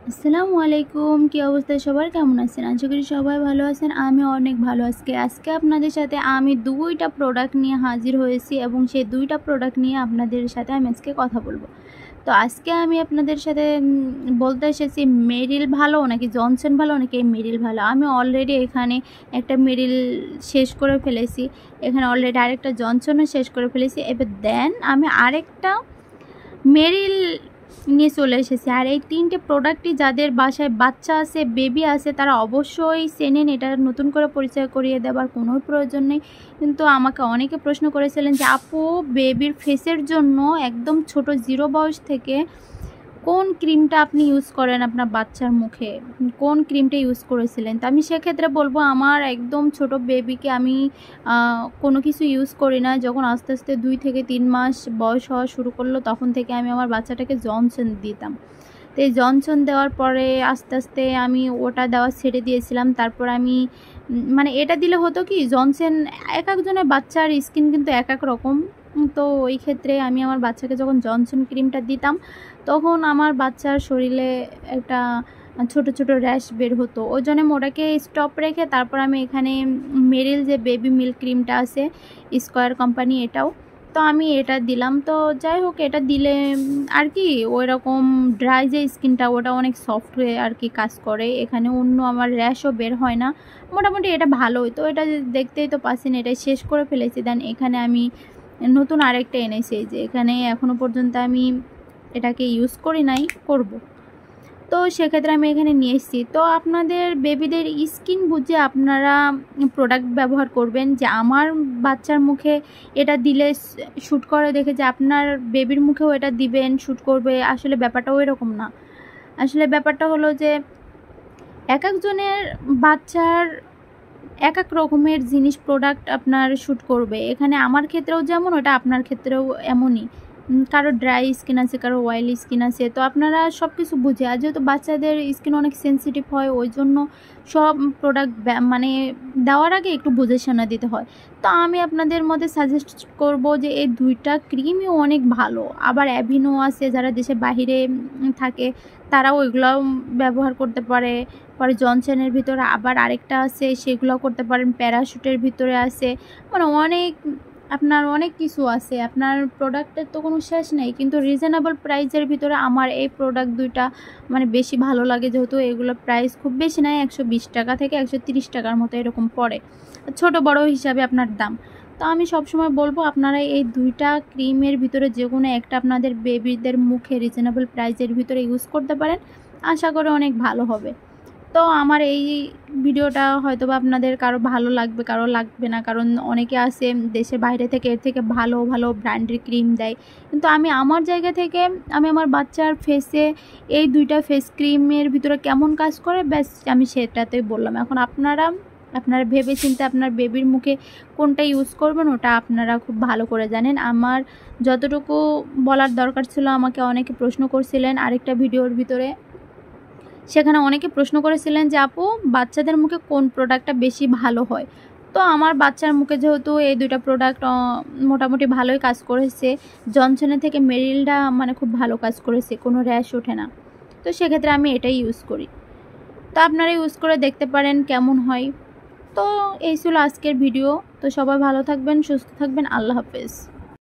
আসসালামু আলাইকুম। কি অবস্থা সবার? কেমন আছেন? আশা করি সবাই ভালো আছেন। আমি অনেক ভালো আজকে আপনাদের সাথে আমি ২টা প্রোডাক্ট নিয়ে হাজির হয়েছি এবং সেই ২টা প্রোডাক্ট নিয়ে আপনাদের সাথে আমি আজকে কথা বলবো। তো আজকে আমি আপনাদের সাথে বলতে এসেছি মেরিল ভালো নাকি জনসন ভালো নাকি এই মেরিল ভালো। আমি অলরেডি এখানে একটা মেরিল শেষ করে ফেলেছি। এখানে অলরেডি আরেকটা জনসনও শেষ করে ফেলেছি। এবার দেন আমি আরেকটা মেরিল নিয়ে চলে এসেছি। আর এই ৩টে প্রোডাক্টই যাদের বাসায় বাচ্চা আছে, বেবি আছে, তারা অবশ্যই চেনেন। এটা নতুন করে পরিচয় করিয়ে দেওয়ার কোনো প্রয়োজন নেই। কিন্তু আমাকে অনেকে প্রশ্ন করেছিলেন যে আপু, বেবির ফেসের জন্য একদম ছোট 0 বয়স থেকে কোন ক্রিমটা আপনি ইউজ করেন আপনার বাচ্চার মুখে, কোন ক্রিমটা ইউজ করেছিলেন? তো আমি সেক্ষেত্রে বলবো, আমার একদম ছোট বেবিকে আমি কোনো কিছু ইউজ করি না। যখন আস্তে আস্তে 2 থেকে 3 মাস বয়স হওয়া শুরু করলো, তখন থেকে আমি আমার বাচ্চাটাকে জনসন দিতাম। তো এই জনসন দেওয়ার পরে আস্তে আস্তে আমি ওটা দেওয়া ছেড়ে দিয়েছিলাম। তারপর আমি মানে এটা দিলে হতো কি, জনসন এক একজনের বাচ্চার স্কিন কিন্তু এক এক রকম। তো ওই ক্ষেত্রে আমি আমার বাচ্চাকে যখন জনসন ক্রিমটা দিতাম, তখন আমার বাচ্চার শরীরে একটা ছোট ছোট র্যাশ বের হতো। ওই জন্য ওটাকে স্টপ রেখে তারপর আমি এখানে মেরিল যে বেবি মিল্ক ক্রিমটা আছে, স্কয়ার কোম্পানি, এটাও তো আমি এটা দিলাম। তো যাই হোক, এটা দিলে আর কি ওই রকম ড্রাই যে স্কিনটা, ওটা অনেক সফট হয়ে আর কি কাজ করে। এখানে অন্য আমার র্যাশও বের হয় না, মোটামুটি এটা ভালোই। তো এটা দেখতেই তো পাচ্ছেন, এটাই শেষ করে ফেলেছি। দেন এখানে আমি নতুন আরেকটা এনেছি, যে এখানে এখনও পর্যন্ত আমি এটাকে ইউজ করি নাই, করব। তো সেক্ষেত্রে আমি এখানে নিয়ে এসেছি। তো আপনাদের বেবিদের স্কিন বুঝে আপনারা প্রোডাক্ট ব্যবহার করবেন। যে আমার বাচ্চার মুখে এটা দিলে শ্যুট করে দেখে যে আপনার বেবির মুখেও এটা দিবেন, শ্যুট করবে, আসলে ব্যাপারটা ওই রকম না। আসলে ব্যাপারটা হলো যে এক একজনের বাচ্চার এক এক রকমের জিনিস প্রোডাক্ট আপনার শ্যুট করবে। এখানে আমার ক্ষেত্রেও যেমন, ওটা আপনার ক্ষেত্রেও এমনই। কারো ড্রাই স্কিন আছে, কারো অয়েলি স্কিন আছে। তো আপনারা সব কিছু বুঝে, আর যেহেতু বাচ্চাদের স্কিন অনেক সেন্সিটিভ হয়, ওই জন্য সব প্রোডাক্ট মানে দেওয়ার আগে একটু বুঝে শোনা দিতে হয়। তো আমি আপনাদের মধ্যে সাজেস্ট করব যে এই 2টা ক্রিমই অনেক ভালো। আবার অ্যাভিনো আছে, যারা দেশের বাহিরে থাকে তারাও এগুলোও ব্যবহার করতে পারে। পরে জনসনের ভিতরে আবার আরেকটা আছে, সেগুলো করতে পারেন। প্যারাশুটের ভিতরে আছে, মানে আপনার অনেক কিছু আছে। আপনার প্রোডাক্টের তো কোনো শেষ নেই। কিন্তু রিজনেবল প্রাইসের ভিতরে আমার এই প্রোডাক্ট 2টা মানে বেশি ভালো লাগে, যেহেতু এগুলোর প্রাইস খুব বেশি নয়, 120 টাকা থেকে 130 টাকার মতো এরকম পড়ে, ছোট বড় হিসাবে আপনার দাম। তো আমি সবসময় বলবো, আপনারা এই 2টা ক্রিমের ভিতরে যে কোনো একটা আপনাদের বেবিদের মুখে রিজনেবল প্রাইসের ভিতরে ইউজ করতে পারেন, আশা করি অনেক ভালো হবে। তো আমার এই ভিডিওটা হয়তোবা আপনাদের কারো ভালো লাগবে, কারো লাগবে না। কারণ অনেকে আছে দেশের বাইরে থেকে এর থেকে ভালো ভালো ব্র্যান্ডের ক্রিম দেয়। কিন্তু আমি আমার জায়গা থেকে আমি আমার বাচ্চার ফেসে এই 2টা ফেস ক্রিমের ভিতরে কেমন কাজ করে, ব্যাস আমি সেটাতেই বললাম। এখন আপনারা ভেবে চিন্তে আপনার বেবির মুখে কোনটা ইউজ করবেন, ওটা আপনারা খুব ভালো করে জানেন। আমার যতটুকু বলার দরকার ছিল, আমাকে অনেকে প্রশ্ন করছিলেন আরেকটা ভিডিওর ভিতরে। সেখানে অনেকে প্রশ্ন করেছিলেন যে আপু, বাচ্চাদের মুখে কোন প্রোডাক্টটা বেশি ভালো হয়? তো আমার বাচ্চার মুখে যেহেতু এই 2টা প্রোডাক্ট মোটামুটি ভালোই কাজ করেছে। জনসনের থেকে মেরিলটা মানে খুব ভালো কাজ করেছে, কোনো র্যাশ ওঠে না। তো সেক্ষেত্রে আমি এটাই ইউজ করি। তো আপনারা ইউজ করে দেখতে পারেন কেমন হয়। তো এই ছিল আজকের ভিডিও। তো সবাই ভালো থাকবেন, সুস্থ থাকবেন। আল্লাহ হাফেজ।